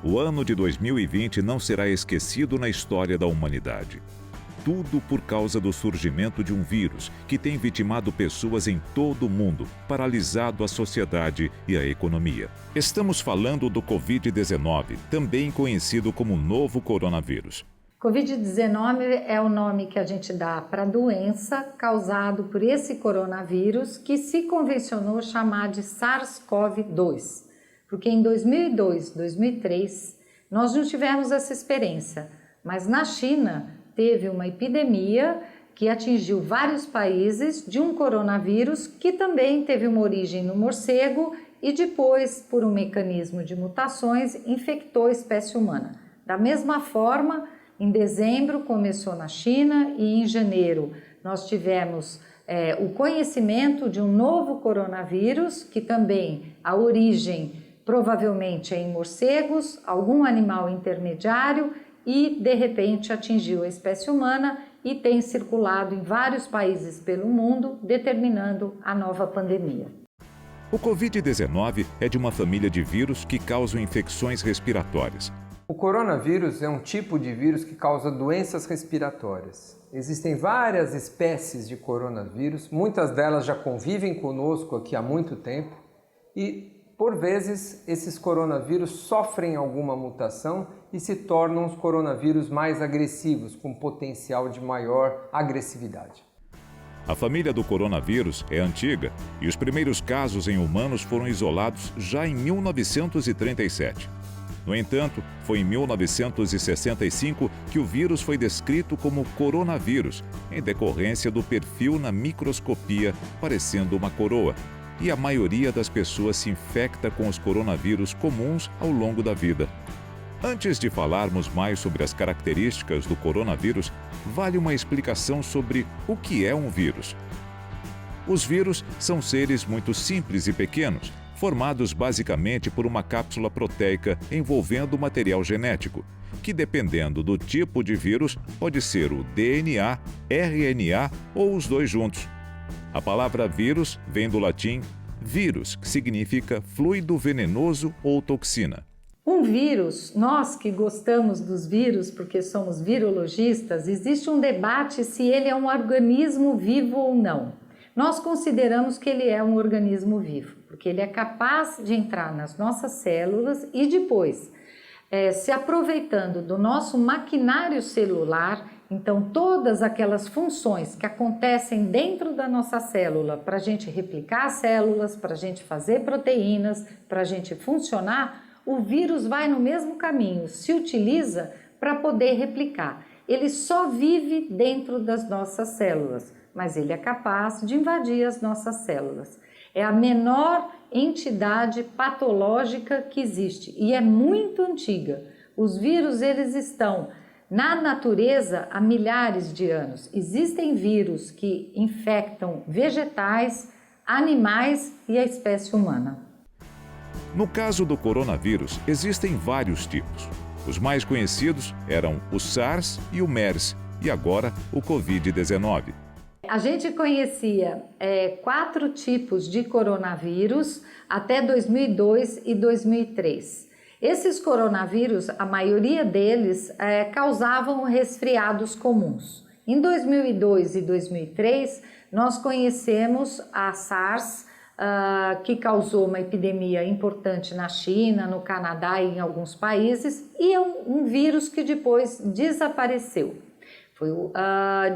O ano de 2020 não será esquecido na história da humanidade. Tudo por causa do surgimento de um vírus que tem vitimado pessoas em todo o mundo, paralisado a sociedade e a economia. Estamos falando do Covid-19, também conhecido como novo coronavírus. Covid-19 é o nome que a gente dá para a doença causada por esse coronavírus que se convencionou chamar de SARS-CoV-2, porque em 2002, 2003, nós não tivemos essa experiência, mas na China teve uma epidemia que atingiu vários países de um coronavírus que também teve uma origem no morcego e depois, por um mecanismo de mutações, infectou a espécie humana. Da mesma forma, em dezembro começou na China e em janeiro nós tivemos o conhecimento de um novo coronavírus que também a origem provavelmente é em morcegos, algum animal intermediário e de repente atingiu a espécie humana e tem circulado em vários países pelo mundo, determinando a nova pandemia. O Covid-19 é de uma família de vírus que causam infecções respiratórias. O coronavírus é um tipo de vírus que causa doenças respiratórias. Existem várias espécies de coronavírus, muitas delas já convivem conosco aqui há muito tempo e, por vezes, esses coronavírus sofrem alguma mutação e se tornam os coronavírus mais agressivos, com potencial de maior agressividade. A família do coronavírus é antiga e os primeiros casos em humanos foram isolados já em 1937. No entanto, foi em 1965 que o vírus foi descrito como coronavírus, em decorrência do perfil na microscopia parecendo uma coroa. E a maioria das pessoas se infecta com os coronavírus comuns ao longo da vida. Antes de falarmos mais sobre as características do coronavírus, vale uma explicação sobre o que é um vírus. Os vírus são seres muito simples e pequenos, formados basicamente por uma cápsula proteica envolvendo material genético, que dependendo do tipo de vírus, pode ser o DNA, RNA ou os dois juntos. A palavra vírus vem do latim vírus, que significa fluido venenoso ou toxina. Um vírus, nós que gostamos dos vírus porque somos virologistas, existe um debate se ele é um organismo vivo ou não. Nós consideramos que ele é um organismo vivo, porque ele é capaz de entrar nas nossas células e depois, se aproveitando do nosso maquinário celular, então todas aquelas funções que acontecem dentro da nossa célula para a gente replicar as células, para a gente fazer proteínas, para a gente funcionar, o vírus vai no mesmo caminho, se utiliza para poder replicar. Ele só vive dentro das nossas células, mas ele é capaz de invadir as nossas células. É a menor entidade patológica que existe e é muito antiga. Os vírus, eles estão na natureza há milhares de anos. Existem vírus que infectam vegetais, animais e a espécie humana. No caso do coronavírus, existem vários tipos. Os mais conhecidos eram o SARS e o MERS, e agora o Covid-19. A gente conhecia 4 tipos de coronavírus até 2002 e 2003. Esses coronavírus, a maioria deles causavam resfriados comuns. Em 2002 e 2003, nós conhecemos a SARS, que causou uma epidemia importante na China, no Canadá e em alguns países, e é um vírus que depois desapareceu.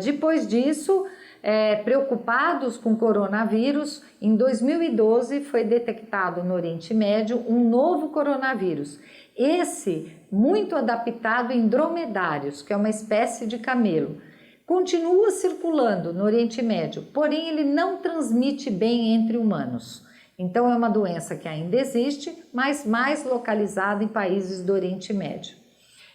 Depois disso, preocupados com coronavírus, em 2012 foi detectado no Oriente Médio um novo coronavírus. Esse muito adaptado em dromedários, que é uma espécie de camelo. Continua circulando no Oriente Médio, porém ele não transmite bem entre humanos. Então é uma doença que ainda existe, mas mais localizada em países do Oriente Médio.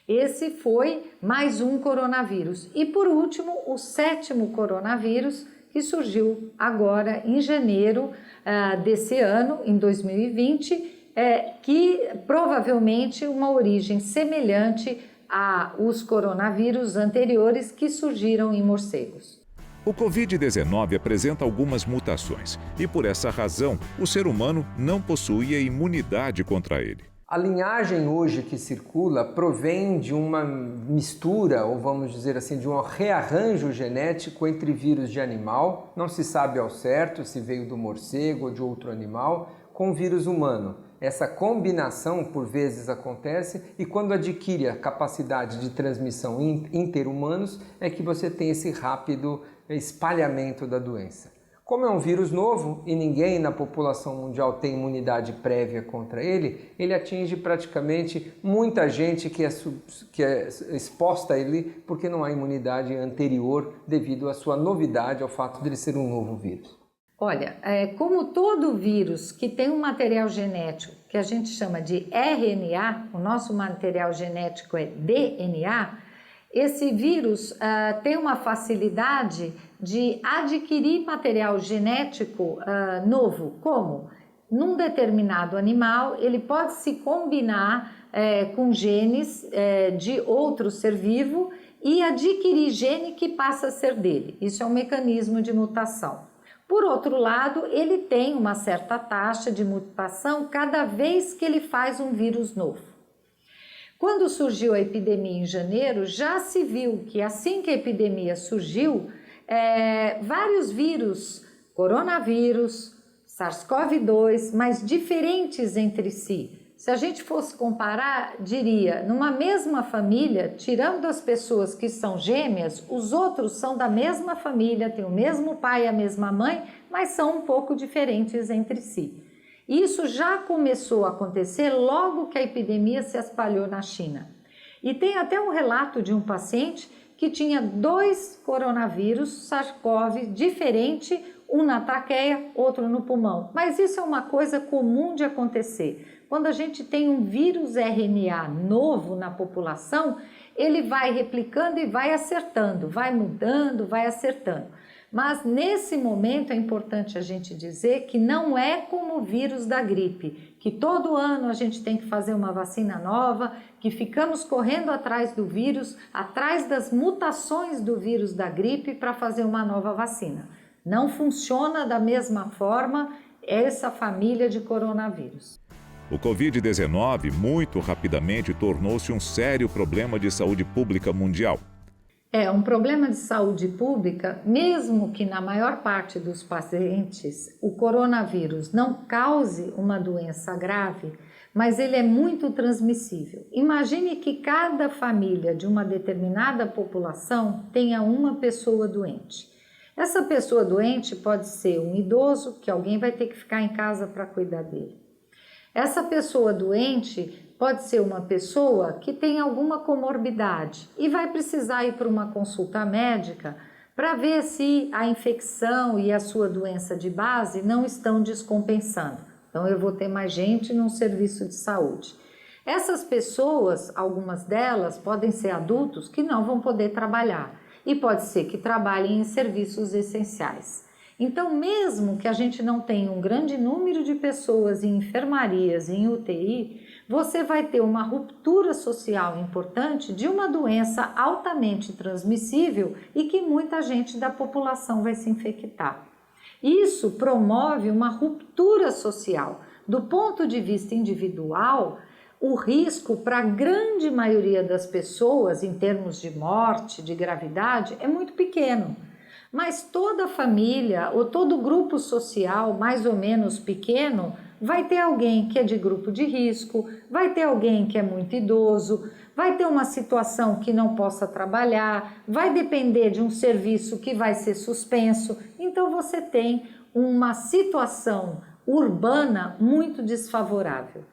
Esse foi mais um coronavírus. E por último, o 7º coronavírus, que surgiu agora em janeiro desse ano, em 2020, que provavelmente uma origem semelhante aos coronavírus anteriores que surgiram em morcegos. O Covid-19 apresenta algumas mutações e, por essa razão, o ser humano não possuía imunidade contra ele. A linhagem hoje que circula provém de uma mistura, ou vamos dizer assim, de um rearranjo genético entre vírus de animal, não se sabe ao certo se veio do morcego ou de outro animal, com vírus humano. Essa combinação por vezes acontece e quando adquire a capacidade de transmissão interhumanos é que você tem esse rápido espalhamento da doença. Como é um vírus novo e ninguém na população mundial tem imunidade prévia contra ele, ele atinge praticamente muita gente que é exposta a ele porque não há imunidade anterior devido à sua novidade, ao fato de ele ser um novo vírus. Olha, como todo vírus que tem um material genético que a gente chama de RNA, o nosso material genético é DNA, esse vírus tem uma facilidade de adquirir material genético novo. Como? Num determinado animal, ele pode se combinar com genes de outro ser vivo e adquirir gene que passa a ser dele. Isso é um mecanismo de mutação. Por outro lado, ele tem uma certa taxa de mutação cada vez que ele faz um vírus novo. Quando surgiu a epidemia em janeiro, já se viu que assim que a epidemia surgiu, vários vírus, coronavírus, SARS-CoV-2, mas diferentes entre si. Se a gente fosse comparar, diria, numa mesma família, tirando as pessoas que são gêmeas, os outros são da mesma família, têm o mesmo pai e a mesma mãe, mas são um pouco diferentes entre si. Isso já começou a acontecer logo que a epidemia se espalhou na China. E tem até um relato de um paciente que tinha 2 coronavírus SARS-CoV diferentes, um na traqueia, outro no pulmão. Mas isso é uma coisa comum de acontecer. Quando a gente tem um vírus RNA novo na população, ele vai replicando e vai acertando, vai mudando, vai acertando. Mas nesse momento é importante a gente dizer que não é como o vírus da gripe, que todo ano a gente tem que fazer uma vacina nova, que ficamos correndo atrás do vírus, atrás das mutações do vírus da gripe para fazer uma nova vacina. Não funciona da mesma forma essa família de coronavírus. O Covid-19 muito rapidamente tornou-se um sério problema de saúde pública mundial. É um problema de saúde pública, mesmo que na maior parte dos pacientes o coronavírus não cause uma doença grave, mas ele é muito transmissível. Imagine que cada família de uma determinada população tenha uma pessoa doente. Essa pessoa doente pode ser um idoso, que alguém vai ter que ficar em casa para cuidar dele. Essa pessoa doente pode ser uma pessoa que tem alguma comorbidade e vai precisar ir para uma consulta médica para ver se a infecção e a sua doença de base não estão descompensando. Então eu vou ter mais gente num serviço de saúde. Essas pessoas, algumas delas, podem ser adultos que não vão poder trabalhar e pode ser que trabalhem em serviços essenciais. Então, mesmo que a gente não tenha um grande número de pessoas em enfermarias, em UTI, você vai ter uma ruptura social importante de uma doença altamente transmissível e que muita gente da população vai se infectar. Isso promove uma ruptura social. Do ponto de vista individual, o risco para a grande maioria das pessoas, em termos de morte, de gravidade, é muito pequeno. Mas toda família ou todo grupo social mais ou menos pequeno vai ter alguém que é de grupo de risco, vai ter alguém que é muito idoso, vai ter uma situação que não possa trabalhar, vai depender de um serviço que vai ser suspenso. Então você tem uma situação urbana muito desfavorável.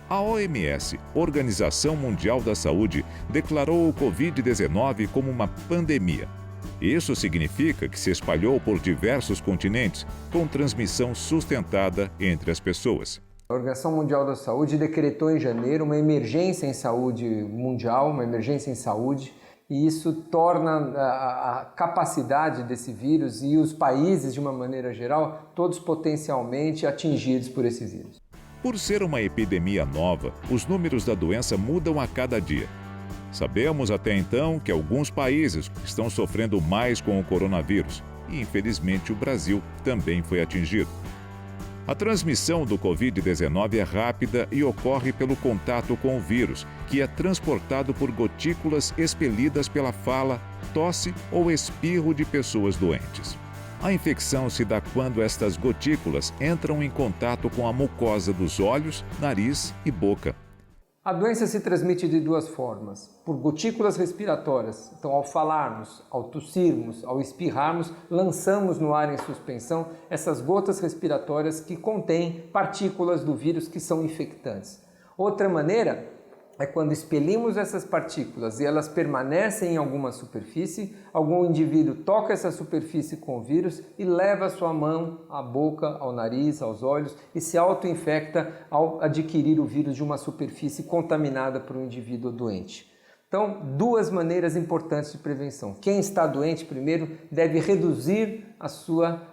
A OMS, Organização Mundial da Saúde, declarou o Covid-19 como uma pandemia. Isso significa que se espalhou por diversos continentes, com transmissão sustentada entre as pessoas. A Organização Mundial da Saúde decretou em janeiro uma emergência em saúde mundial, uma emergência em saúde, e isso torna a capacidade desse vírus e os países, de uma maneira geral, todos potencialmente atingidos por esse vírus. Por ser uma epidemia nova, os números da doença mudam a cada dia. Sabemos até então que alguns países estão sofrendo mais com o coronavírus e, infelizmente, o Brasil também foi atingido. A transmissão do Covid-19 é rápida e ocorre pelo contato com o vírus, que é transportado por gotículas expelidas pela fala, tosse ou espirro de pessoas doentes. A infecção se dá quando estas gotículas entram em contato com a mucosa dos olhos, nariz e boca. A doença se transmite de duas formas, por gotículas respiratórias. Então, ao falarmos, ao tossirmos, ao espirrarmos, lançamos no ar em suspensão essas gotas respiratórias que contêm partículas do vírus que são infectantes. Outra maneira é quando expelimos essas partículas e elas permanecem em alguma superfície, algum indivíduo toca essa superfície com o vírus e leva a sua mão à boca, ao nariz, aos olhos e se auto-infecta ao adquirir o vírus de uma superfície contaminada por um indivíduo doente. Então, duas maneiras importantes de prevenção. Quem está doente, primeiro, deve reduzir a sua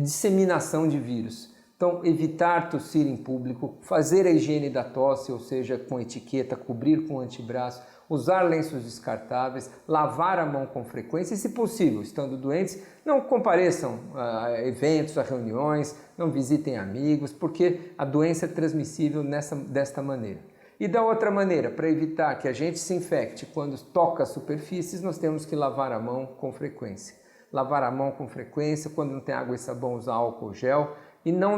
disseminação de vírus. Então, evitar tossir em público, fazer a higiene da tosse, ou seja, com etiqueta, cobrir com antebraço, usar lenços descartáveis, lavar a mão com frequência e, se possível, estando doentes, não compareçam a eventos, a reuniões, não visitem amigos, porque a doença é transmissível desta maneira. E da outra maneira, para evitar que a gente se infecte quando toca superfícies, nós temos que lavar a mão com frequência. Lavar a mão com frequência, quando não tem água e sabão, usar álcool gel, e não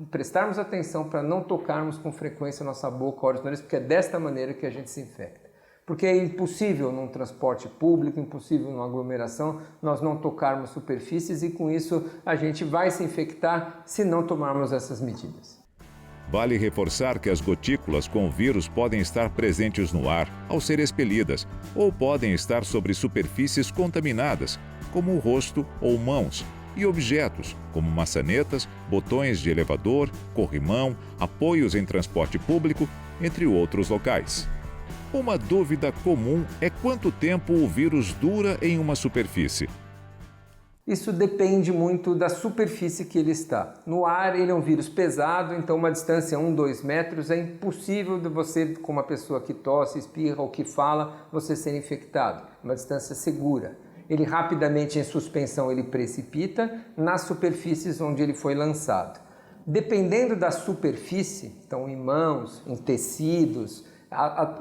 prestarmos atenção para não tocarmos com frequência nossa boca, olhos, nariz, porque é desta maneira que a gente se infecta. Porque é impossível num transporte público, impossível numa aglomeração, nós não tocarmos superfícies e com isso a gente vai se infectar se não tomarmos essas medidas. Vale reforçar que as gotículas com vírus podem estar presentes no ar ao ser expelidas ou podem estar sobre superfícies contaminadas, como o rosto ou mãos, e objetos, como maçanetas, botões de elevador, corrimão, apoios em transporte público, entre outros locais. Uma dúvida comum é quanto tempo o vírus dura em uma superfície. Isso depende muito da superfície que ele está. No ar, ele é um vírus pesado, então uma distância 1-2 metros é impossível de você, como uma pessoa que tosse, espirra ou que fala, você ser infectado. Uma distância segura. Ele rapidamente em suspensão ele precipita nas superfícies onde ele foi lançado. Dependendo da superfície, então em mãos, em tecidos,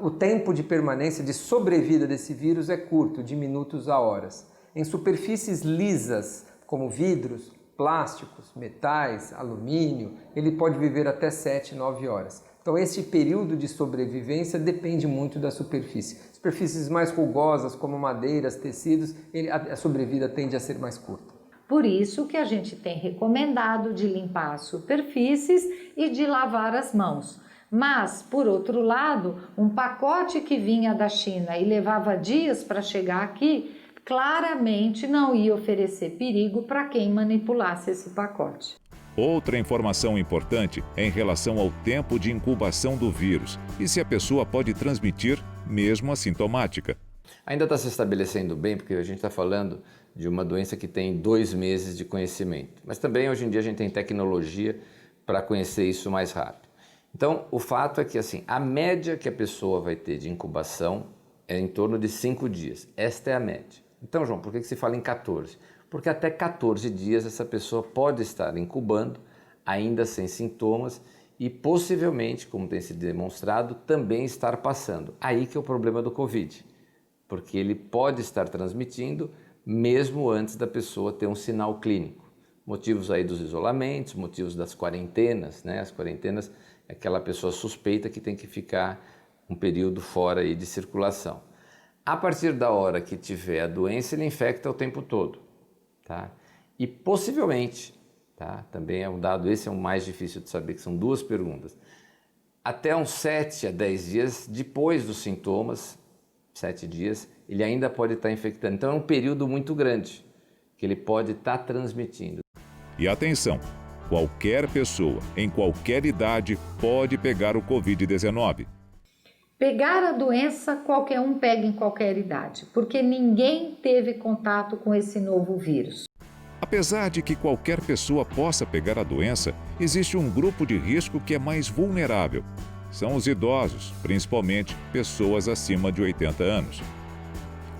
o tempo de permanência, de sobrevida desse vírus é curto, de minutos a horas. Em superfícies lisas, como vidros, plásticos, metais, alumínio, ele pode viver até 7-9 horas. Então, esse período de sobrevivência depende muito da superfície. Superfícies mais rugosas, como madeiras, tecidos, a sobrevida tende a ser mais curta. Por isso que a gente tem recomendado de limpar as superfícies e de lavar as mãos. Mas, por outro lado, um pacote que vinha da China e levava dias para chegar aqui, claramente não ia oferecer perigo para quem manipulasse esse pacote. Outra informação importante é em relação ao tempo de incubação do vírus e se a pessoa pode transmitir mesmo assintomática. Ainda está se estabelecendo bem, porque a gente está falando de uma doença que tem 2 meses de conhecimento. Mas também hoje em dia a gente tem tecnologia para conhecer isso mais rápido. Então, o fato é que a média que a pessoa vai ter de incubação é em torno de 5 dias. Esta é a média. Então, João, por que se fala em 14? Porque até 14 dias essa pessoa pode estar incubando, ainda sem sintomas, e possivelmente, como tem sido demonstrado, também estar passando. Aí que é o problema do Covid, porque ele pode estar transmitindo mesmo antes da pessoa ter um sinal clínico. Motivos aí dos isolamentos, motivos das quarentenas, né? As quarentenas é aquela pessoa suspeita que tem que ficar um período fora aí de circulação. A partir da hora que tiver a doença, ele infecta o tempo todo, tá? E possivelmente, tá? Também é um dado, esse é o mais difícil de saber, que são 2 perguntas. Até uns 7 a 10 dias depois dos sintomas, 7 dias, ele ainda pode estar infectando. Então é um período muito grande que ele pode estar transmitindo. E atenção, qualquer pessoa, em qualquer idade, pode pegar o Covid-19. Pegar a doença, qualquer um pega em qualquer idade, porque ninguém teve contato com esse novo vírus. Apesar de que qualquer pessoa possa pegar a doença, existe um grupo de risco que é mais vulnerável. São os idosos, principalmente pessoas acima de 80 anos.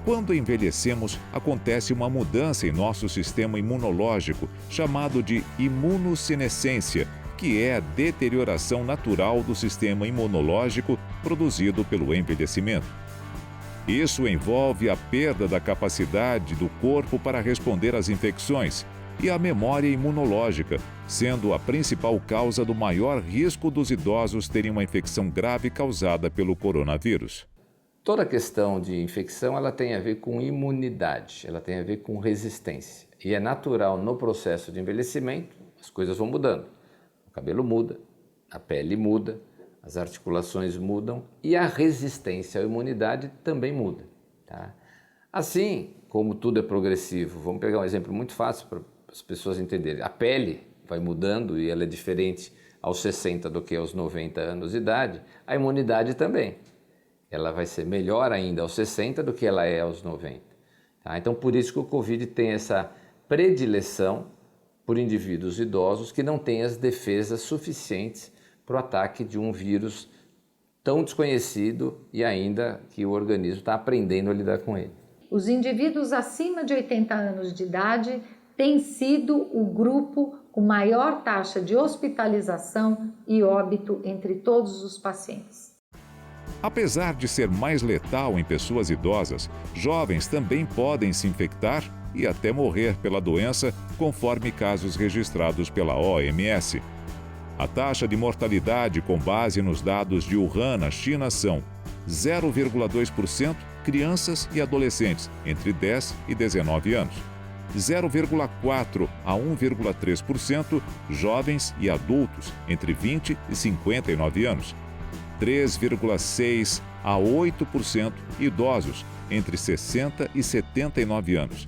Quando envelhecemos, acontece uma mudança em nosso sistema imunológico, chamado de imunossenescência, que é a deterioração natural do sistema imunológico produzido pelo envelhecimento. Isso envolve a perda da capacidade do corpo para responder às infecções e a memória imunológica, sendo a principal causa do maior risco dos idosos terem uma infecção grave causada pelo coronavírus. Toda questão de infecção ela tem a ver com imunidade, ela tem a ver com resistência. E é natural no processo de envelhecimento, as coisas vão mudando. O cabelo muda, a pele muda, as articulações mudam e a resistência à imunidade também muda. Tá? Assim, como tudo é progressivo, vamos pegar um exemplo muito fácil para as pessoas entenderem. A pele vai mudando e ela é diferente aos 60 do que aos 90 anos de idade, a imunidade também. Ela vai ser melhor ainda aos 60 do que ela é aos 90. Tá? Então, por isso que o Covid tem essa predileção por indivíduos idosos que não têm as defesas suficientes para o ataque de um vírus tão desconhecido e ainda que o organismo está aprendendo a lidar com ele. Os indivíduos acima de 80 anos de idade têm sido o grupo com maior taxa de hospitalização e óbito entre todos os pacientes. Apesar de ser mais letal em pessoas idosas, jovens também podem se infectar e até morrer pela doença, conforme casos registrados pela OMS. A taxa de mortalidade com base nos dados de Wuhan, na China, são 0,2% crianças e adolescentes entre 10 e 19 anos, 0,4% a 1,3% jovens e adultos entre 20 e 59 anos, 3,6% a 8% idosos entre 60 e 79 anos,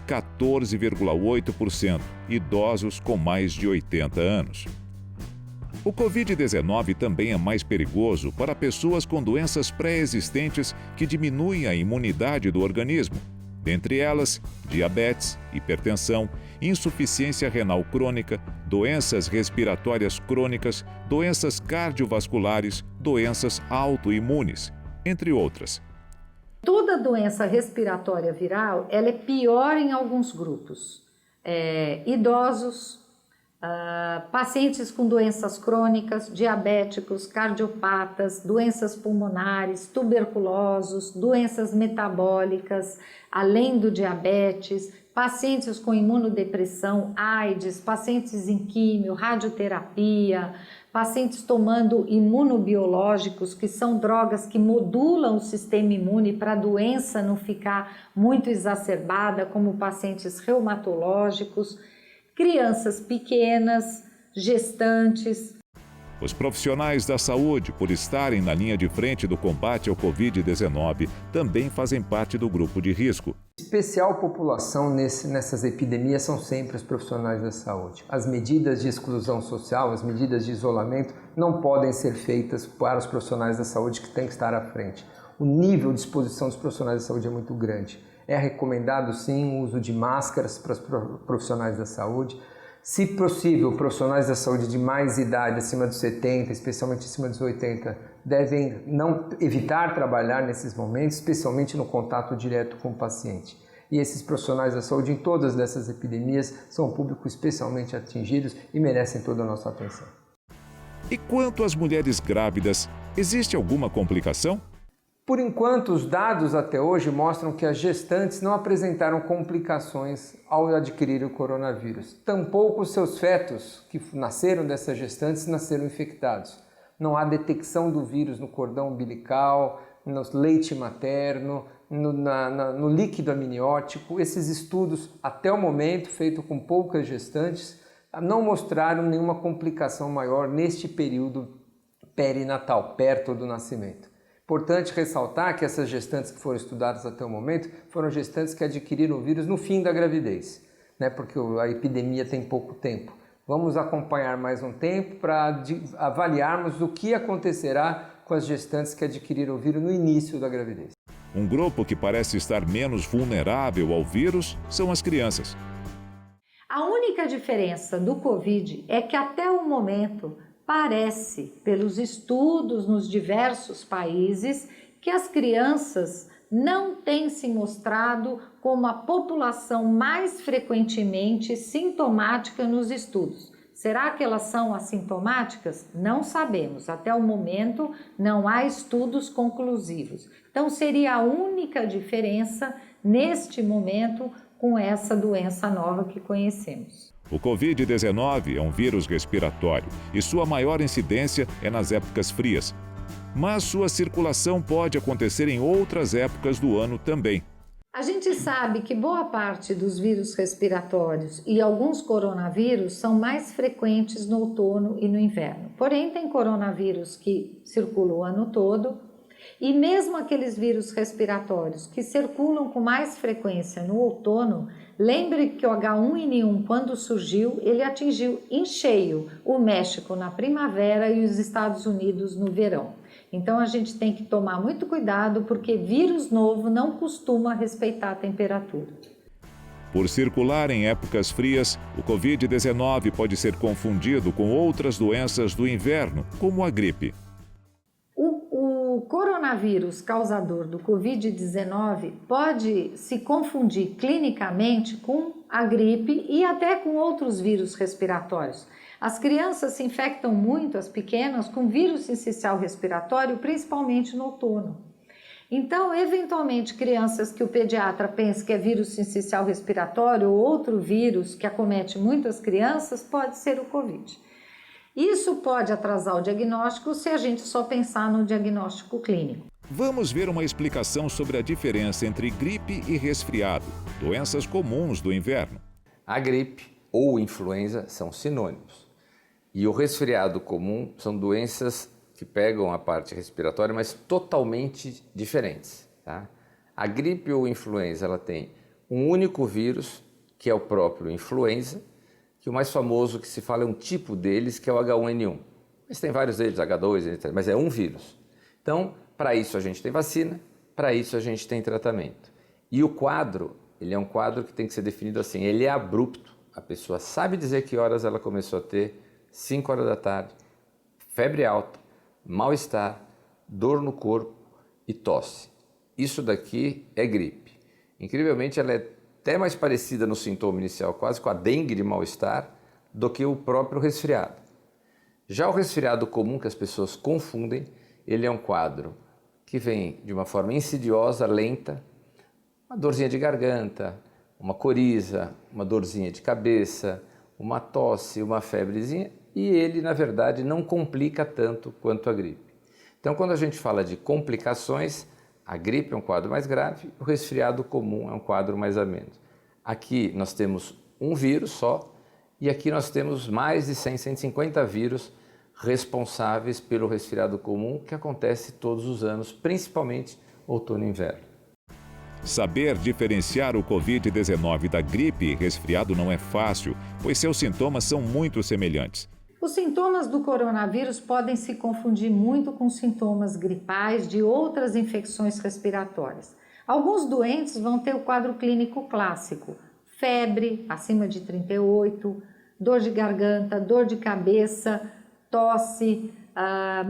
14,8% idosos com mais de 80 anos. O Covid-19 também é mais perigoso para pessoas com doenças pré-existentes que diminuem a imunidade do organismo, dentre elas diabetes, hipertensão, insuficiência renal crônica, doenças respiratórias crônicas, doenças cardiovasculares, doenças autoimunes, entre outras. Toda doença respiratória viral ela é pior em alguns grupos. Idosos, pacientes com doenças crônicas, diabéticos, cardiopatas, doenças pulmonares, tuberculosos, doenças metabólicas, além do diabetes, pacientes com imunodepressão, AIDS, pacientes em químio, radioterapia, pacientes tomando imunobiológicos, que são drogas que modulam o sistema imune para a doença não ficar muito exacerbada, como pacientes reumatológicos, crianças pequenas, gestantes. Os profissionais da saúde, por estarem na linha de frente do combate ao Covid-19, também fazem parte do grupo de risco. Especial população nessas epidemias são sempre os profissionais da saúde. As medidas de exclusão social, as medidas de isolamento não podem ser feitas para os profissionais da saúde que têm que estar à frente. O nível de exposição dos profissionais da saúde é muito grande. É recomendado sim o uso de máscaras para os profissionais da saúde. Se possível, profissionais da saúde de mais idade, acima dos 70, especialmente acima dos 80, devem não evitar trabalhar nesses momentos, especialmente no contato direto com o paciente. E esses profissionais da saúde, em todas essas epidemias, são um público especialmente atingidos e merecem toda a nossa atenção. E quanto às mulheres grávidas, existe alguma complicação? Por enquanto, os dados até hoje mostram que as gestantes não apresentaram complicações ao adquirir o coronavírus. Tampouco os seus fetos, que nasceram dessas gestantes, nasceram infectados. Não há detecção do vírus no cordão umbilical, no leite materno, no líquido amniótico. Esses estudos, até o momento, feitos com poucas gestantes, não mostraram nenhuma complicação maior neste período perinatal, perto do nascimento. Importante ressaltar que essas gestantes que foram estudadas até o momento foram gestantes que adquiriram o vírus no fim da gravidez, né? Porque a epidemia tem pouco tempo. Vamos acompanhar mais um tempo para avaliarmos o que acontecerá com as gestantes que adquiriram o vírus no início da gravidez. Um grupo que parece estar menos vulnerável ao vírus são as crianças. A única diferença do Covid é que até o momento parece, pelos estudos nos diversos países, que as crianças não tem se mostrado como a população mais frequentemente sintomática nos estudos. Será que elas são assintomáticas? Não sabemos. Até o momento, não há estudos conclusivos. Então, seria a única diferença neste momento com essa doença nova que conhecemos. O Covid-19 é um vírus respiratório e sua maior incidência é nas épocas frias. Mas sua circulação pode acontecer em outras épocas do ano também. A gente sabe que boa parte dos vírus respiratórios e alguns coronavírus são mais frequentes no outono e no inverno. Porém, tem coronavírus que circulam o ano todo e mesmo aqueles vírus respiratórios que circulam com mais frequência no outono, lembre que o H1N1, quando surgiu, ele atingiu em cheio o México na primavera e os Estados Unidos no verão. Então, a gente tem que tomar muito cuidado porque vírus novo não costuma respeitar a temperatura. Por circular em épocas frias, o Covid-19 pode ser confundido com outras doenças do inverno, como a gripe. O coronavírus causador do Covid-19 pode se confundir clinicamente com a gripe e até com outros vírus respiratórios. As crianças se infectam muito, as pequenas, com vírus sincicial respiratório, principalmente no outono. Então, eventualmente, crianças que o pediatra pensa que é vírus sincicial respiratório ou outro vírus que acomete muito as crianças, pode ser o Covid. Isso pode atrasar o diagnóstico se a gente só pensar no diagnóstico clínico. Vamos ver uma explicação sobre a diferença entre gripe e resfriado, doenças comuns do inverno. A gripe ou influenza são sinônimos. E o resfriado comum são doenças que pegam a parte respiratória, mas totalmente diferentes. Tá? A gripe ou influenza ela tem um único vírus, que é o próprio influenza, que o mais famoso que se fala é um tipo deles, que é o H1N1. Mas tem vários deles, H2, etc. Mas é um vírus. Então, para isso a gente tem vacina, para isso a gente tem tratamento. E o quadro, ele é um quadro que tem que ser definido assim, ele é abrupto. A pessoa sabe dizer que horas ela começou a ter, 5 horas da tarde, febre alta, mal-estar, dor no corpo e tosse. Isso daqui é gripe. Incrivelmente, ela é até mais parecida no sintoma inicial, quase com a dengue de mal-estar, do que o próprio resfriado. Já o resfriado comum, que as pessoas confundem, ele é um quadro que vem de uma forma insidiosa, lenta, uma dorzinha de garganta, uma coriza, uma dorzinha de cabeça, uma tosse, uma febrezinha, e ele, na verdade, não complica tanto quanto a gripe. Então, quando a gente fala de complicações, a gripe é um quadro mais grave, o resfriado comum é um quadro mais ameno. Aqui nós temos um vírus só, e aqui nós temos mais de 150 vírus responsáveis pelo resfriado comum, que acontece todos os anos, principalmente outono e inverno. Saber diferenciar o Covid-19 da gripe e resfriado não é fácil, pois seus sintomas são muito semelhantes. Os sintomas do coronavírus podem se confundir muito com sintomas gripais de outras infecções respiratórias. Alguns doentes vão ter o quadro clínico clássico, febre acima de 38, dor de garganta, dor de cabeça, tosse,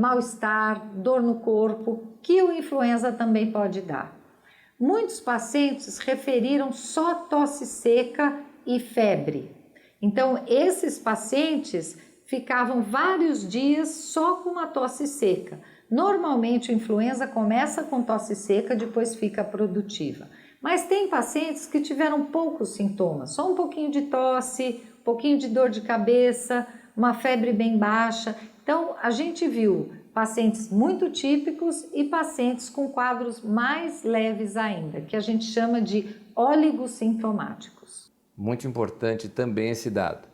mal-estar, dor no corpo, que o influenza também pode dar. Muitos pacientes referiram só tosse seca e febre. Então, esses pacientes ficavam vários dias só com uma tosse seca. Normalmente, a influenza começa com tosse seca, depois fica produtiva. Mas tem pacientes que tiveram poucos sintomas, só um pouquinho de tosse, um pouquinho de dor de cabeça, uma febre bem baixa. Então, a gente viu pacientes muito típicos e pacientes com quadros mais leves ainda, que a gente chama de oligossintomáticos. Muito importante também esse dado.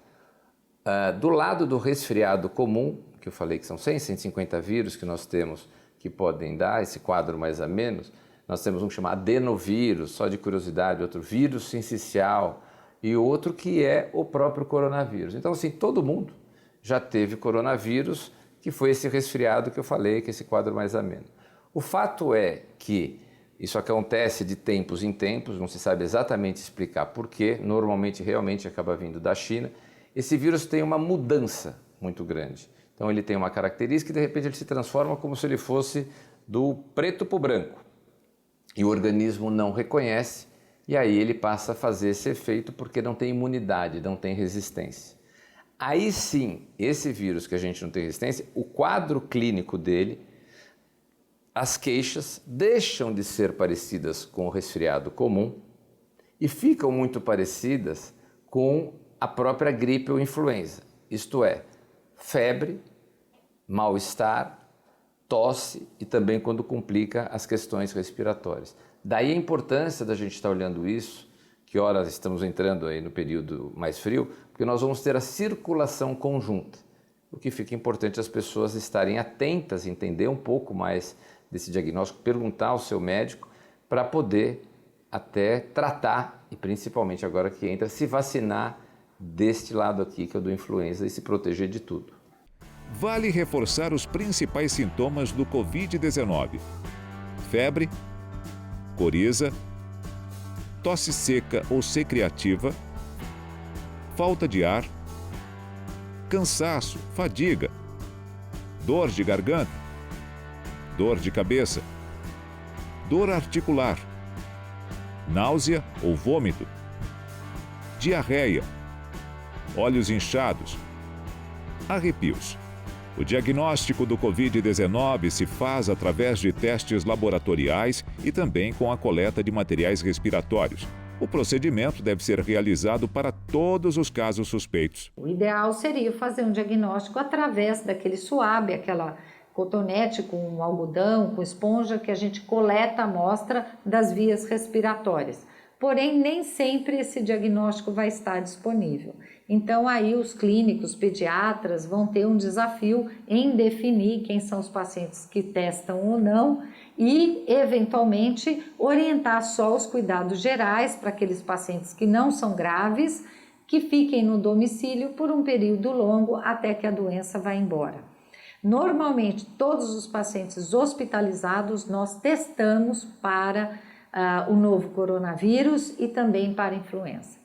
Do lado do resfriado comum, que eu falei que são 150 vírus que nós temos que podem dar esse quadro mais a menos, nós temos um que chama adenovírus, só de curiosidade, outro vírus sincicial e outro que é o próprio coronavírus. Então, assim, todo mundo já teve coronavírus, que foi esse resfriado que eu falei, que é esse quadro mais ameno. O fato é que isso acontece de tempos em tempos, não se sabe exatamente explicar porquê, normalmente realmente acaba vindo da China. Esse vírus tem uma mudança muito grande. Então ele tem uma característica e de repente ele se transforma como se ele fosse do preto para o branco. e o organismo não reconhece, e aí ele passa a fazer esse efeito porque não tem imunidade, não tem resistência. Aí sim, esse vírus que a gente não tem resistência, o quadro clínico dele, as queixas deixam de ser parecidas com o resfriado comum e ficam muito parecidas com a própria gripe ou influenza. Isto é, febre, mal-estar, tosse e também quando complica as questões respiratórias. Daí a importância da gente estar olhando isso, que horas estamos entrando aí no período mais frio, porque nós vamos ter a circulação conjunta. O que fica importante as pessoas estarem atentas, entender um pouco mais desse diagnóstico, perguntar ao seu médico para poder até tratar e principalmente agora que entra, se vacinar deste lado aqui que é o do influenza e se proteger de tudo. Vale reforçar os principais sintomas do Covid-19: febre, coriza, tosse seca ou secreativa, falta de ar, cansaço, fadiga, dor de garganta, dor de cabeça, dor articular, náusea ou vômito, diarreia, olhos inchados, arrepios. O diagnóstico do Covid-19 se faz através de testes laboratoriais e também com a coleta de materiais respiratórios. O procedimento deve ser realizado para todos os casos suspeitos. O ideal seria fazer um diagnóstico através daquele suave, aquela cotonete com algodão, com esponja, que a gente coleta a amostra das vias respiratórias. Porém, nem sempre esse diagnóstico vai estar disponível. Então, aí os clínicos, pediatras vão ter um desafio em definir quem são os pacientes que testam ou não e, eventualmente, orientar só os cuidados gerais para aqueles pacientes que não são graves, que fiquem no domicílio por um período longo até que a doença vá embora. Normalmente, todos os pacientes hospitalizados nós testamos para o novo coronavírus e também para a influenza.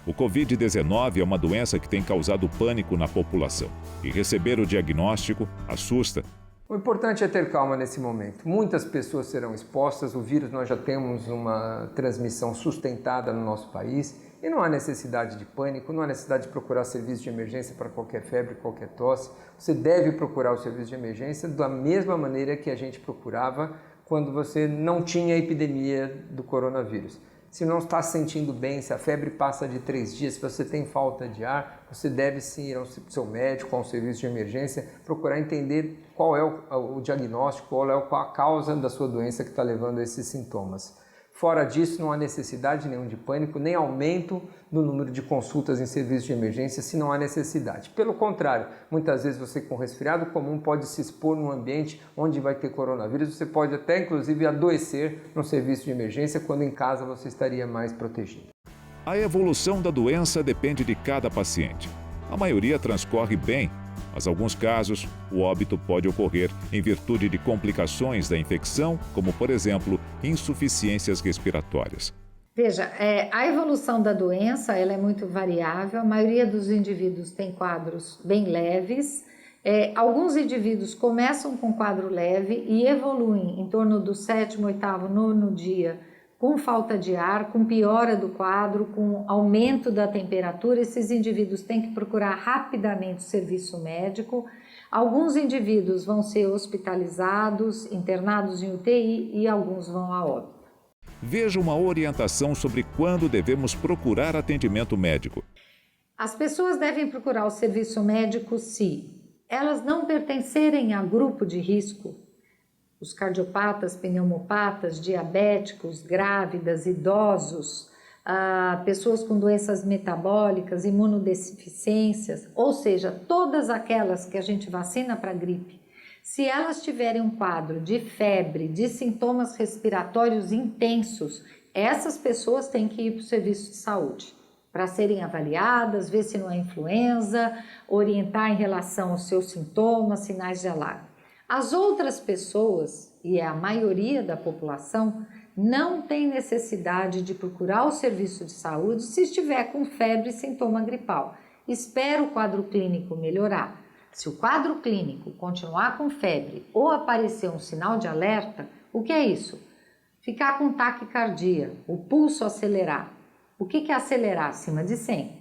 O Covid-19 é uma doença que tem causado pânico na população e receber o diagnóstico assusta. O importante é ter calma nesse momento. Muitas pessoas serão expostas, o vírus nós já temos uma transmissão sustentada no nosso país e não há necessidade de pânico, não há necessidade de procurar serviço de emergência para qualquer febre, qualquer tosse. Você deve procurar o serviço de emergência da mesma maneira que a gente procurava quando você não tinha epidemia do coronavírus. Se não está se sentindo bem, se a febre passa de 3 dias, se você tem falta de ar, você deve sim ir ao seu médico, ao serviço de emergência, procurar entender qual é o diagnóstico, qual é a causa da sua doença que está levando a esses sintomas. Fora disso, não há necessidade nenhuma de pânico, nem aumento no número de consultas em serviços de emergência se não há necessidade. Pelo contrário, muitas vezes você com resfriado comum pode se expor num ambiente onde vai ter coronavírus, você pode até inclusive adoecer no serviço de emergência, quando em casa você estaria mais protegido. A evolução da doença depende de cada paciente. A maioria transcorre bem, mas em alguns casos o óbito pode ocorrer em virtude de complicações da infecção, como por exemplo, insuficiências respiratórias. Veja, a evolução da doença ela é muito variável, a maioria dos indivíduos tem quadros bem leves, alguns indivíduos começam com quadro leve e evoluem em torno do 7º, 8º, 9º dia com falta de ar, com piora do quadro, com aumento da temperatura. Esses indivíduos têm que procurar rapidamente o serviço médico. Alguns indivíduos vão ser hospitalizados, internados em UTI e alguns vão a óbito. Veja uma orientação sobre quando devemos procurar atendimento médico. As pessoas devem procurar o serviço médico se elas não pertencerem a grupo de risco. Os cardiopatas, pneumopatas, diabéticos, grávidas, idosos, pessoas com doenças metabólicas, imunodeficiências, ou seja, todas aquelas que a gente vacina para gripe. Se elas tiverem um quadro de febre, de sintomas respiratórios intensos, essas pessoas têm que ir para o serviço de saúde para serem avaliadas, ver se não é influenza, orientar em relação aos seus sintomas, sinais de alarme. As outras pessoas, e é a maioria da população, não tem necessidade de procurar o serviço de saúde se estiver com febre e sintoma gripal. Espera o quadro clínico melhorar. Se o quadro clínico continuar com febre ou aparecer um sinal de alerta, o que é isso? Ficar com taquicardia, o pulso acelerar. O que é acelerar? Acima de 100.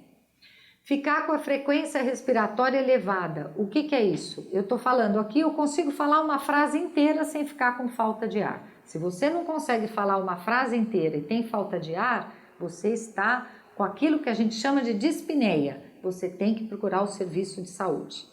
Ficar com a frequência respiratória elevada. O que é isso? Eu estou falando aqui, eu consigo falar uma frase inteira sem ficar com falta de ar. Se você não consegue falar uma frase inteira e tem falta de ar, você está com aquilo que a gente chama de dispneia. Você tem que procurar o serviço de saúde.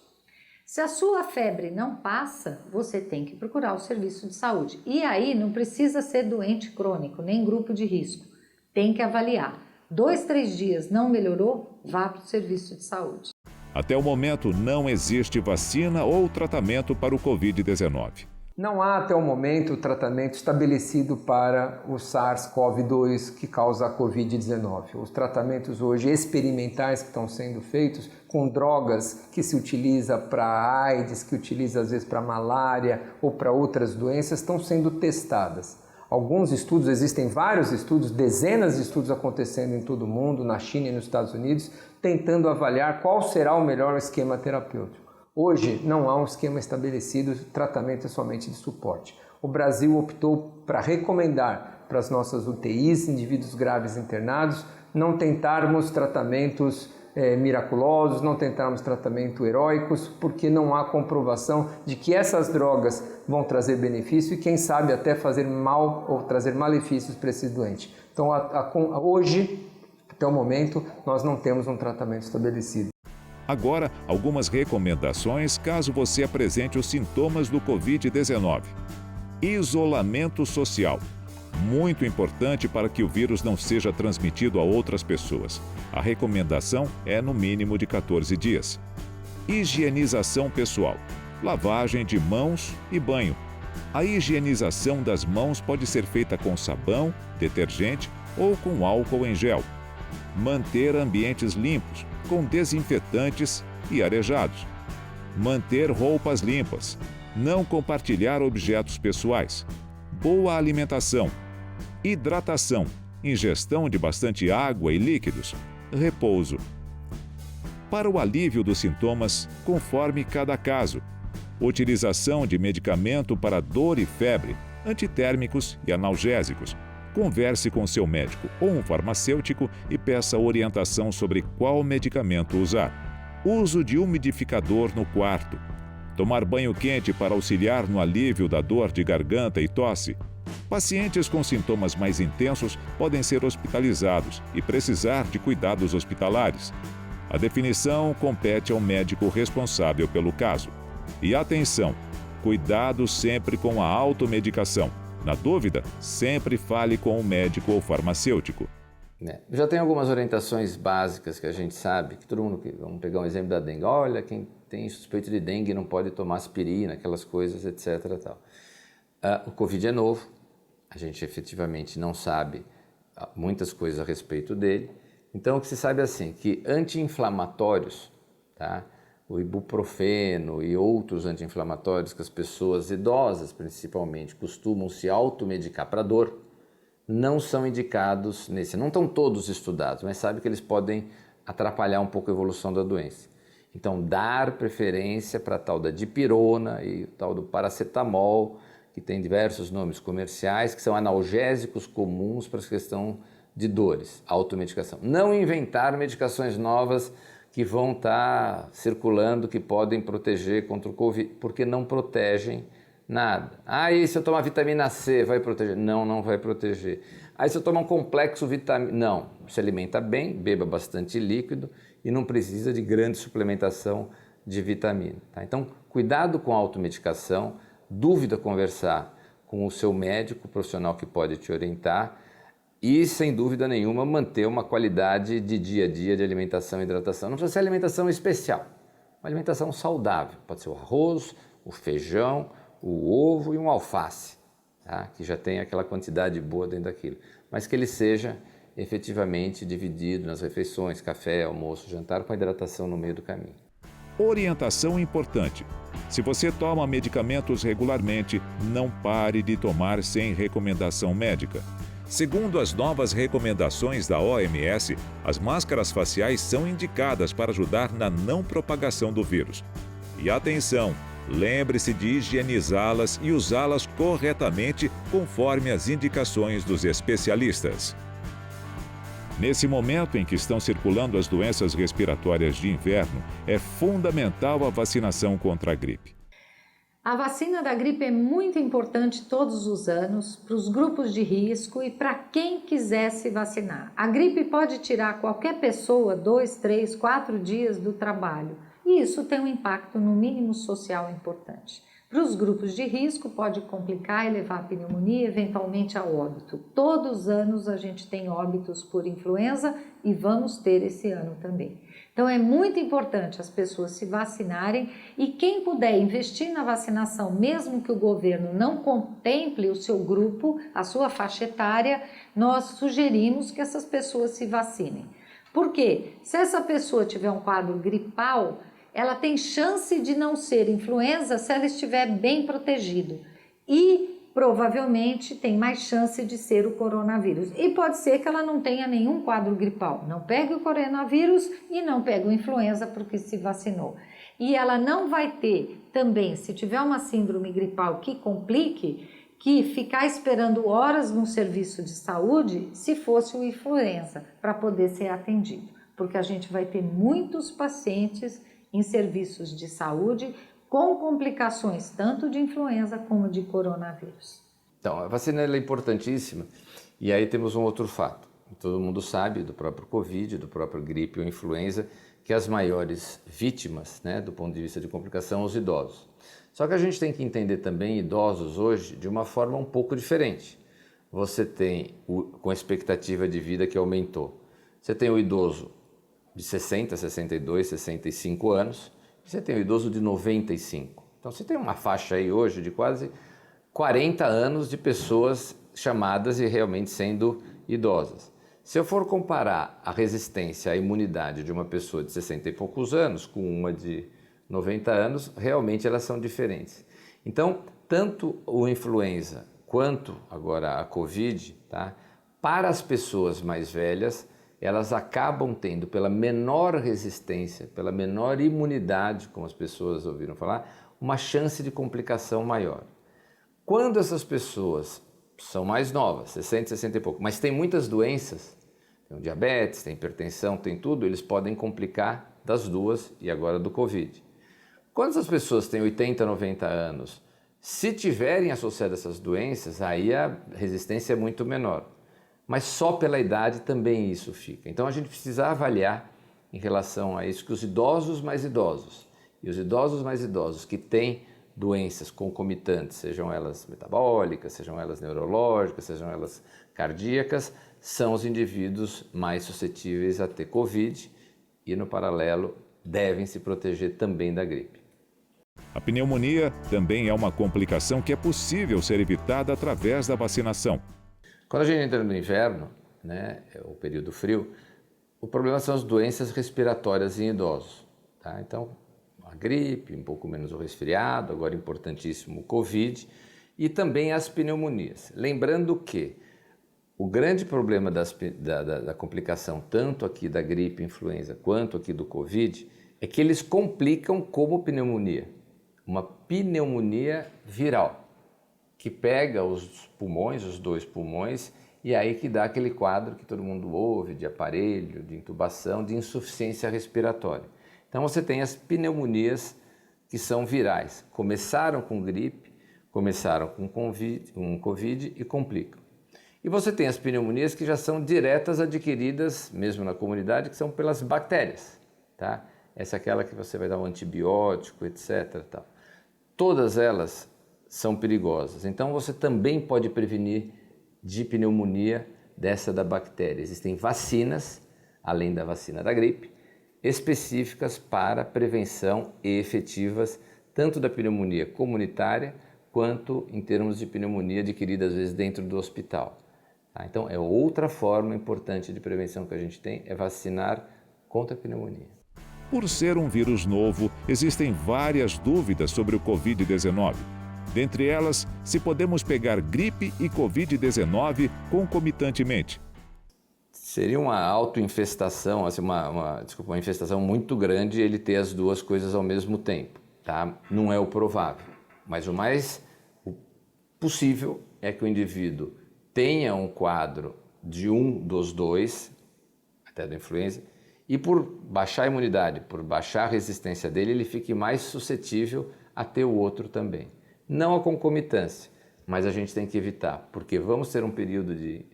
Se a sua febre não passa, você tem que procurar o serviço de saúde. E aí não precisa ser doente crônico, nem grupo de risco. Tem que avaliar. 2, 3 dias não melhorou, vá para o serviço de saúde. Até o momento, não existe vacina ou tratamento para o Covid-19. Não há até o momento tratamento estabelecido para o SARS-CoV-2 que causa a Covid-19. Os tratamentos hoje experimentais que estão sendo feitos com drogas que se utiliza para AIDS, que utiliza às vezes para malária ou para outras doenças, estão sendo testadas. Alguns estudos, existem vários estudos, dezenas de estudos acontecendo em todo o mundo, na China e nos Estados Unidos, tentando avaliar qual será o melhor esquema terapêutico. Hoje não há um esquema estabelecido, o tratamento é somente de suporte. O Brasil optou para recomendar para as nossas UTIs, indivíduos graves internados, não tentarmos tratamentos miraculosos, não tentarmos tratamentos heróicos, porque não há comprovação de que essas drogas vão trazer benefício e quem sabe até fazer mal ou trazer malefícios para esse doente. Então hoje, até o momento, nós não temos um tratamento estabelecido. Agora, algumas recomendações caso você apresente os sintomas do Covid-19. Isolamento social. Muito importante para que o vírus não seja transmitido a outras pessoas. A recomendação é no mínimo de 14 dias. Higienização pessoal. Lavagem de mãos e banho. A higienização das mãos pode ser feita com sabão, detergente ou com álcool em gel. Manter ambientes limpos, com desinfetantes e arejados. Manter roupas limpas. Não compartilhar objetos pessoais. Boa alimentação. Hidratação. Ingestão de bastante água e líquidos. Repouso. Para o alívio dos sintomas, conforme cada caso. Utilização de medicamento para dor e febre, antitérmicos e analgésicos. Converse com seu médico ou um farmacêutico e peça orientação sobre qual medicamento usar. Uso de umidificador no quarto. Tomar banho quente para auxiliar no alívio da dor de garganta e tosse. Pacientes com sintomas mais intensos podem ser hospitalizados e precisar de cuidados hospitalares. A definição compete ao médico responsável pelo caso. E atenção, cuidado sempre com a automedicação. Na dúvida, sempre fale com o médico ou farmacêutico. Já tem algumas orientações básicas que a gente sabe, que todo mundo, vamos pegar um exemplo da dengue, olha, quem tem suspeito de dengue não pode tomar aspirina, aquelas coisas, etc. Tal. O Covid é novo, a gente efetivamente não sabe muitas coisas a respeito dele, então o que se sabe é assim, que anti-inflamatórios, tá? O ibuprofeno e outros anti-inflamatórios que as pessoas idosas, principalmente, costumam se automedicar para dor, não são indicados nesse. Não estão todos estudados, mas sabe que eles podem atrapalhar um pouco a evolução da doença. Então, dar preferência para a tal da dipirona e o tal do paracetamol, que tem diversos nomes comerciais, que são analgésicos comuns para a questão de dores, automedicação. Não inventar medicações novas que vão estar circulando, que podem proteger contra o Covid, porque não protegem nada. E se eu tomar vitamina C, vai proteger? Não, não vai proteger. Se eu tomar um complexo vitamina... Não, se alimenta bem, beba bastante líquido e não precisa de grande suplementação de vitamina. Tá? Então, cuidado com a automedicação, dúvida conversar com o seu médico, profissional que pode te orientar, e, sem dúvida nenhuma, manter uma qualidade de dia a dia de alimentação e hidratação. Não precisa ser alimentação especial, uma alimentação saudável. Pode ser o arroz, o feijão, o ovo e um alface, tá? Que já tem aquela quantidade boa dentro daquilo. Mas que ele seja efetivamente dividido nas refeições, café, almoço, jantar, com a hidratação no meio do caminho. Orientação importante. Se você toma medicamentos regularmente, não pare de tomar sem recomendação médica. Segundo as novas recomendações da OMS, as máscaras faciais são indicadas para ajudar na não propagação do vírus. E atenção, Lembre-se de higienizá-las e usá-las corretamente conforme as indicações dos especialistas. Nesse momento em que estão circulando as doenças respiratórias de inverno, é fundamental a vacinação contra a gripe. A vacina da gripe é muito importante todos os anos para os grupos de risco e para quem quiser se vacinar. A gripe pode tirar qualquer pessoa 2, 3, 4 dias do trabalho e isso tem um impacto no mínimo social importante. Para os grupos de risco pode complicar e levar a pneumonia, eventualmente a óbito. Todos os anos a gente tem óbitos por influenza e vamos ter esse ano também. Então é muito importante as pessoas se vacinarem e quem puder investir na vacinação, mesmo que o governo não contemple o seu grupo, a sua faixa etária, nós sugerimos que essas pessoas se vacinem. Por quê? Se essa pessoa tiver um quadro gripal, ela tem chance de não ser influenza se ela estiver bem protegido e provavelmente tem mais chance de ser o coronavírus. E pode ser que ela não tenha nenhum quadro gripal, não pegue o coronavírus e não pegue o influenza porque se vacinou. E ela não vai ter também, se tiver uma síndrome gripal que complique, que ficar esperando horas no serviço de saúde se fosse o influenza para poder ser atendido, porque a gente vai ter muitos pacientes em serviços de saúde com complicações tanto de influenza como de coronavírus. Então, a vacina é importantíssima e aí temos um outro fato. Todo mundo sabe do próprio Covid, do próprio gripe ou influenza, que as maiores vítimas, do ponto de vista de complicação, são os idosos. Só que a gente tem que entender também idosos hoje de uma forma um pouco diferente. Você tem, com a expectativa de vida que aumentou, você tem o idoso de 60, 62, 65 anos, você tem o idoso de 95. Então você tem uma faixa aí hoje de quase 40 anos de pessoas chamadas e realmente sendo idosas. Se eu for comparar a resistência, a imunidade de uma pessoa de 60 e poucos anos com uma de 90 anos, realmente elas são diferentes. Então, tanto o influenza quanto agora a Covid, para as pessoas mais velhas, elas acabam tendo, pela menor resistência, pela menor imunidade, como as pessoas ouviram falar, uma chance de complicação maior. Quando essas pessoas são mais novas, 60, 60 e pouco, mas tem muitas doenças, tem diabetes, tem hipertensão, tem tudo, eles podem complicar das duas e agora do Covid. Quando essas pessoas têm 80, 90 anos, se tiverem associado essas doenças, aí a resistência é muito menor. Mas só pela idade também isso fica. Então a gente precisa avaliar em relação a isso que os idosos mais idosos e os idosos mais idosos que têm doenças concomitantes, sejam elas metabólicas, sejam elas neurológicas, sejam elas cardíacas, são os indivíduos mais suscetíveis a ter Covid e, no paralelo, devem se proteger também da gripe. A pneumonia também é uma complicação que é possível ser evitada através da vacinação. Quando a gente entra no inverno, o período frio, o problema são as doenças respiratórias em idosos. Então, a gripe, um pouco menos o resfriado, agora importantíssimo o Covid e também as pneumonias. Lembrando que o grande problema da complicação, tanto aqui da gripe, influenza, quanto aqui do Covid, é que eles complicam como pneumonia, uma pneumonia viral, que pega os pulmões, os dois pulmões, e aí que dá aquele quadro que todo mundo ouve de aparelho, de intubação, de insuficiência respiratória. Então você tem as pneumonias que são virais. Começaram com gripe, começaram com Covid e complicam. E você tem as pneumonias que já são diretas adquiridas, mesmo na comunidade, que são pelas bactérias. Essa é aquela que você vai dar um antibiótico, etc. Todas elas são perigosas. Então você também pode prevenir de pneumonia dessa da bactéria. Existem vacinas, além da vacina da gripe, específicas para prevenção e efetivas tanto da pneumonia comunitária quanto em termos de pneumonia adquirida às vezes dentro do hospital. Então é outra forma importante de prevenção que a gente tem, é vacinar contra a pneumonia. Por ser um vírus novo, existem várias dúvidas sobre o Covid-19. Dentre elas, se podemos pegar gripe e Covid-19 concomitantemente. Seria uma autoinfestação, uma infestação muito grande ele ter as duas coisas ao mesmo tempo. tá? Não é o provável, mas o mais possível é que o indivíduo tenha um quadro de um dos dois, até da influenza, e por baixar a imunidade, por baixar a resistência dele, ele fique mais suscetível a ter o outro também. Não a concomitância, mas a gente tem que evitar, porque vamos ter um período de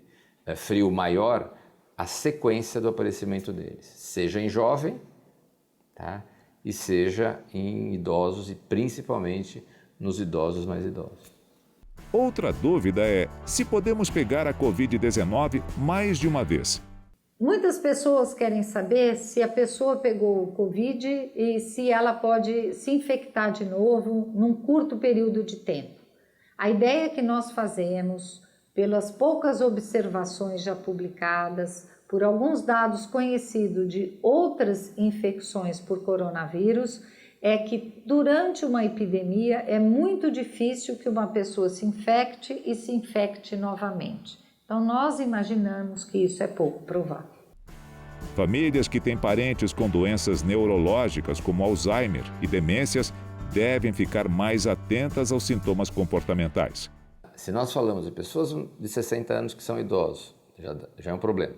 frio maior, a sequência do aparecimento deles, seja em jovem, tá? E seja em idosos e principalmente nos idosos mais idosos. Outra dúvida é se podemos pegar a Covid-19 mais de uma vez. Muitas pessoas querem saber se a pessoa pegou o Covid e se ela pode se infectar de novo num curto período de tempo. A ideia que nós fazemos, pelas poucas observações já publicadas, por alguns dados conhecidos de outras infecções por coronavírus, é que durante uma epidemia é muito difícil que uma pessoa se infecte e se infecte novamente. Então nós imaginamos que isso é pouco provável. Famílias que têm parentes com doenças neurológicas como Alzheimer e demências devem ficar mais atentas aos sintomas comportamentais. Se nós falamos de pessoas de 60 anos que são idosos, já é um problema.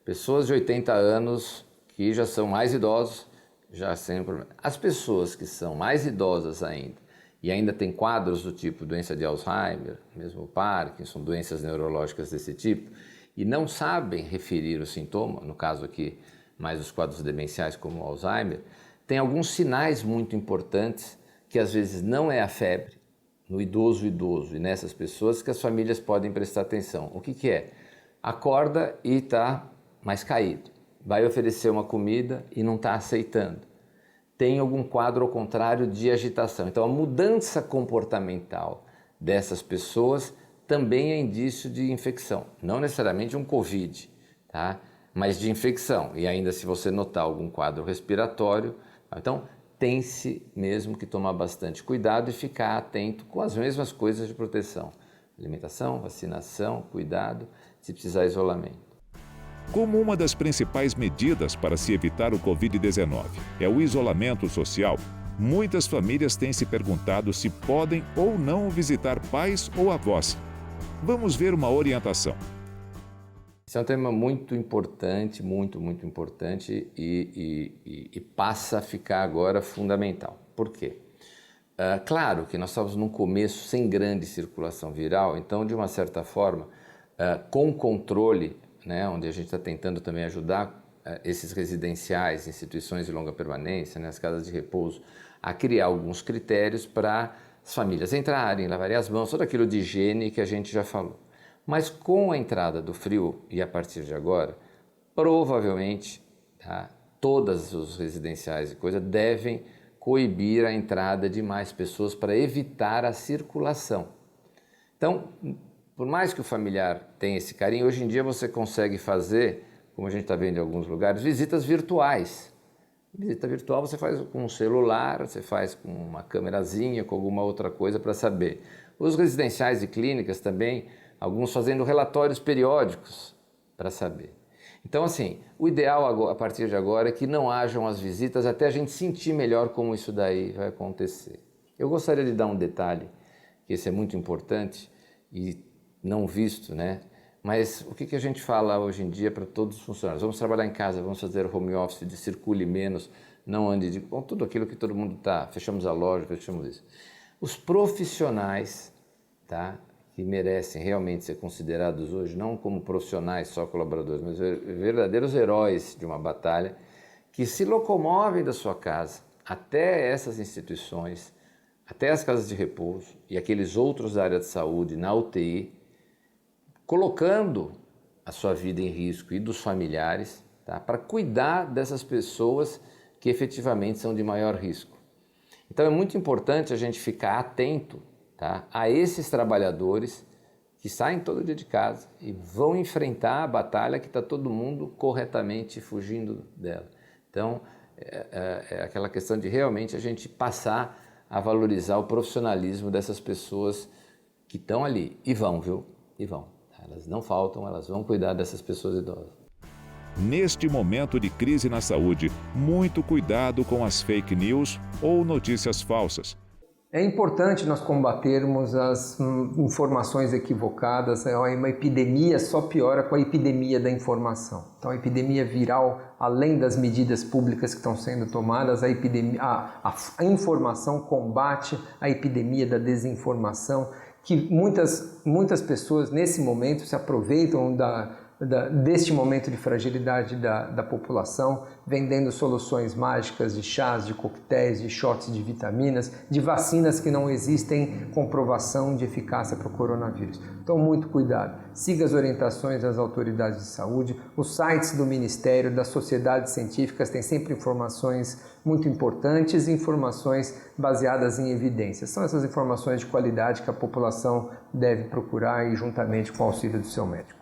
Pessoas de 80 anos que já são mais idosos, já sem um problema. As pessoas que são mais idosas ainda e ainda têm quadros do tipo doença de Alzheimer, mesmo Parkinson, doenças neurológicas desse tipo, e não sabem referir o sintoma, no caso aqui mais os quadros demenciais como o Alzheimer, tem alguns sinais muito importantes que às vezes não é a febre, no idoso e nessas pessoas que as famílias podem prestar atenção. O que é? Acorda e está mais caído. Vai oferecer uma comida e não está aceitando. Tem algum quadro ao contrário de agitação. Então a mudança comportamental dessas pessoas também é indício de infecção. Não necessariamente um Covid, tá? Mas de infecção. E ainda se você notar algum quadro respiratório, então tem-se mesmo que tomar bastante cuidado e ficar atento com as mesmas coisas de proteção. Alimentação, vacinação, cuidado, se precisar isolamento. Como uma das principais medidas para se evitar o Covid-19 é o isolamento social, muitas famílias têm se perguntado se podem ou não visitar pais ou avós. Vamos ver uma orientação. Esse é um tema muito importante, muito importante e passa a ficar agora fundamental. Por quê? Claro que nós estávamos num começo sem grande circulação viral, então de uma certa forma, com controle, né, onde a gente está tentando também ajudar esses residenciais, instituições de longa permanência, né, as casas de repouso, a criar alguns critérios para as famílias entrarem, lavarem as mãos, tudo aquilo de higiene que a gente já falou. Mas com a entrada do frio e a partir de agora, provavelmente, tá, todas os residenciais e coisa devem coibir a entrada de mais pessoas para evitar a circulação. Então, por mais que o familiar tenha esse carinho, hoje em dia você consegue fazer, como a gente está vendo em alguns lugares, visitas virtuais. Visita virtual você faz com um celular, você faz com uma câmerazinha, com alguma outra coisa para saber. Os residenciais e clínicas também, alguns fazendo relatórios periódicos para saber. Então, assim, o ideal a partir de agora é que não hajam as visitas até a gente sentir melhor como isso daí vai acontecer. Eu gostaria de dar um detalhe, que esse é muito importante e não visto, né? Mas o que a gente fala hoje em dia para todos os funcionários? Vamos trabalhar em casa, vamos fazer home office, circule menos, não ande de... Bom, tudo aquilo que todo mundo está, fechamos a loja, fechamos isso. Os profissionais, tá, que merecem realmente ser considerados hoje, não como profissionais, só colaboradores, mas verdadeiros heróis de uma batalha, que se locomovem da sua casa até essas instituições, até as casas de repouso e aqueles outros da área de saúde, na UTI, colocando a sua vida em risco e dos familiares, tá, para cuidar dessas pessoas que efetivamente são de maior risco. Então é muito importante a gente ficar atento, tá, a esses trabalhadores que saem todo dia de casa e vão enfrentar a batalha que está todo mundo corretamente fugindo dela. Então é aquela questão de realmente a gente passar a valorizar o profissionalismo dessas pessoas que estão ali. E vão, viu? E vão. Elas não faltam, elas vão cuidar dessas pessoas idosas. Neste momento de crise na saúde, muito cuidado com as fake news ou notícias falsas. É importante nós combatermos as informações equivocadas. Uma epidemia só piora com a epidemia da informação. Então, a epidemia viral, além das medidas públicas que estão sendo tomadas, a informação combate a epidemia da desinformação, que muitas pessoas nesse momento se aproveitam deste momento de fragilidade da população, vendendo soluções mágicas de chás, de coquetéis, de shots de vitaminas, de vacinas que não existem comprovação de eficácia para o coronavírus. Então, muito cuidado. Siga as orientações das autoridades de saúde. Os sites do Ministério, das sociedades científicas têm sempre informações muito importantes e informações baseadas em evidências. São essas informações de qualidade que a população deve procurar e juntamente com o auxílio do seu médico.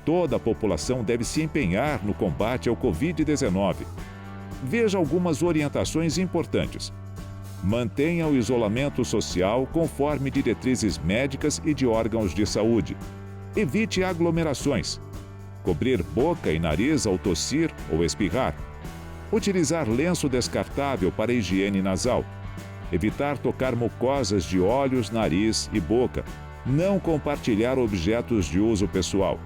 Toda a população deve se empenhar no combate ao Covid-19. Veja algumas orientações importantes. Mantenha o isolamento social conforme diretrizes médicas e de órgãos de saúde. Evite aglomerações. Cobrir boca e nariz ao tossir ou espirrar. Utilizar lenço descartável para higiene nasal. Evitar tocar mucosas de olhos, nariz e boca. Não compartilhar objetos de uso pessoal.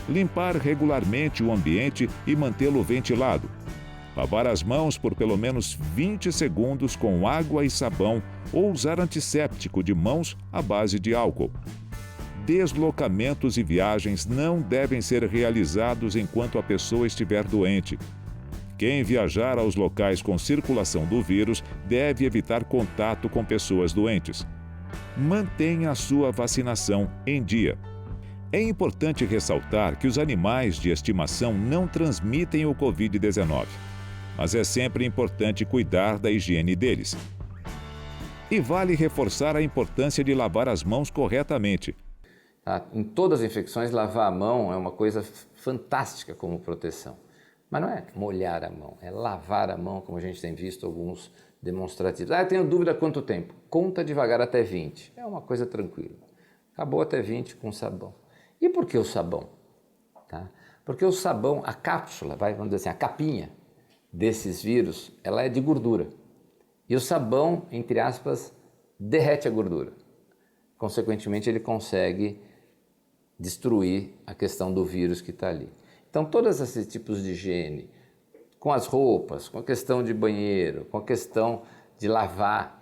Limpar regularmente o ambiente e mantê-lo ventilado. Lavar as mãos por pelo menos 20 segundos com água e sabão ou usar antisséptico de mãos à base de álcool. Deslocamentos e viagens não devem ser realizados enquanto a pessoa estiver doente. Quem viajar aos locais com circulação do vírus deve evitar contato com pessoas doentes. Mantenha a sua vacinação em dia. É importante ressaltar que os animais de estimação não transmitem o Covid-19, mas é sempre importante cuidar da higiene deles. E vale reforçar a importância de lavar as mãos corretamente. Em todas as infecções, lavar a mão é uma coisa fantástica como proteção. Mas não é molhar a mão, é lavar a mão, como a gente tem visto alguns demonstrativos. Eu tenho dúvida quanto tempo? Conta devagar até 20. É uma coisa tranquila. Acabou até 20 com sabão. E por que o sabão? Porque o sabão, a cápsula, vamos dizer assim, a capinha desses vírus, ela é de gordura. E o sabão, entre aspas, derrete a gordura. Consequentemente, ele consegue destruir a questão do vírus que está ali. Então, todos esses tipos de higiene, com as roupas, com a questão de banheiro, com a questão de lavar,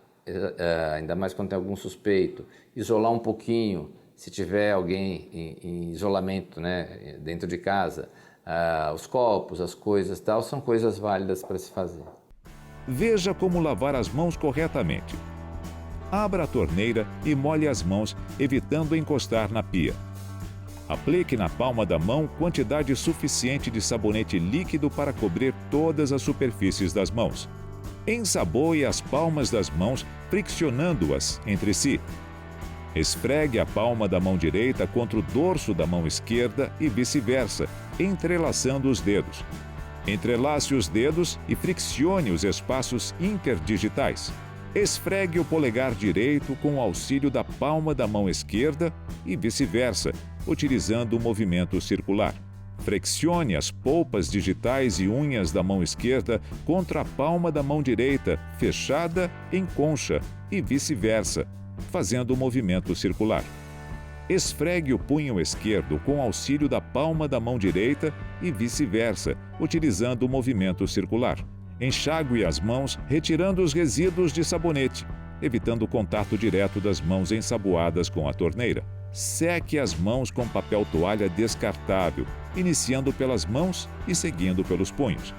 ainda mais quando tem algum suspeito, isolar um pouquinho, se tiver alguém em isolamento, né, dentro de casa, os copos, as coisas tal, são coisas válidas para se fazer. Veja como lavar as mãos corretamente. Abra a torneira e molhe as mãos, evitando encostar na pia. Aplique na palma da mão quantidade suficiente de sabonete líquido para cobrir todas as superfícies das mãos. Ensaboe as palmas das mãos, friccionando-as entre si. Esfregue a palma da mão direita contra o dorso da mão esquerda e vice-versa, entrelaçando os dedos. Entrelace os dedos e friccione os espaços interdigitais. Esfregue o polegar direito com o auxílio da palma da mão esquerda e vice-versa, utilizando o movimento circular. Flexione as polpas digitais e unhas da mão esquerda contra a palma da mão direita, fechada em concha, e vice-versa, fazendo o movimento circular. Esfregue o punho esquerdo com auxílio da palma da mão direita e vice-versa, utilizando o movimento circular. Enxague as mãos, retirando os resíduos de sabonete, evitando o contato direto das mãos ensaboadas com a torneira. Seque as mãos com papel toalha descartável, iniciando pelas mãos e seguindo pelos punhos.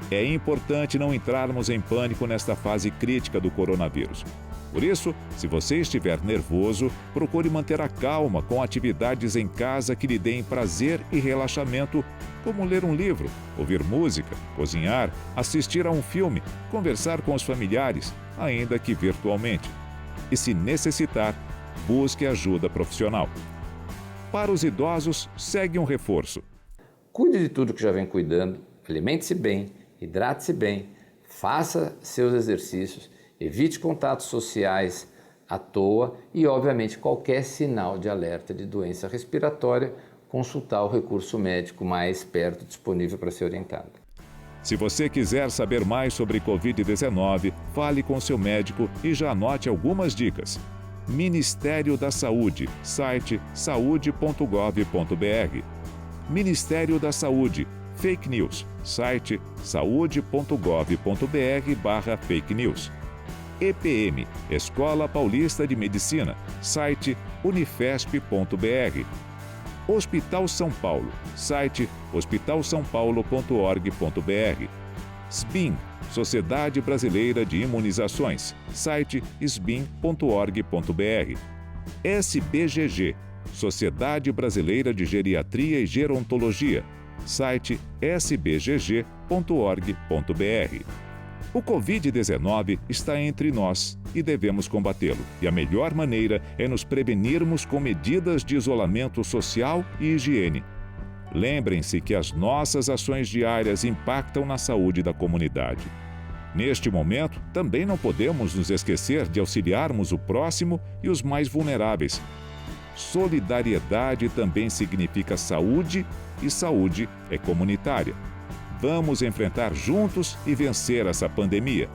É importante não entrarmos em pânico nesta fase crítica do coronavírus. Por isso, se você estiver nervoso, procure manter a calma com atividades em casa que lhe deem prazer e relaxamento, como ler um livro, ouvir música, cozinhar, assistir a um filme, conversar com os familiares, ainda que virtualmente. E se necessitar, busque ajuda profissional. Para os idosos, segue um reforço. Cuide de tudo que já vem cuidando, alimente-se bem, hidrate-se bem, faça seus exercícios, evite contatos sociais à toa e, obviamente, qualquer sinal de alerta de doença respiratória, consultar o recurso médico mais perto disponível para ser orientado. Se você quiser saber mais sobre Covid-19, fale com seu médico e já anote algumas dicas. Ministério da Saúde, site saude.gov.br. Ministério da Saúde, Fake News, site saude.gov.br/fake news. EPM, Escola Paulista de Medicina, site unifesp.br. Hospital São Paulo, site hospitalsaopaulo.org.br. SBIM, Sociedade Brasileira de Imunizações, site sbim.org.br. SBGG, Sociedade Brasileira de Geriatria e Gerontologia, site sbgg.org.br. O Covid-19 está entre nós e devemos combatê-lo. E a melhor maneira é nos prevenirmos com medidas de isolamento social e higiene. Lembrem-se que as nossas ações diárias impactam na saúde da comunidade. Neste momento, também não podemos nos esquecer de auxiliarmos o próximo e os mais vulneráveis. Solidariedade também significa saúde e saúde é comunitária. Vamos enfrentar juntos e vencer essa pandemia.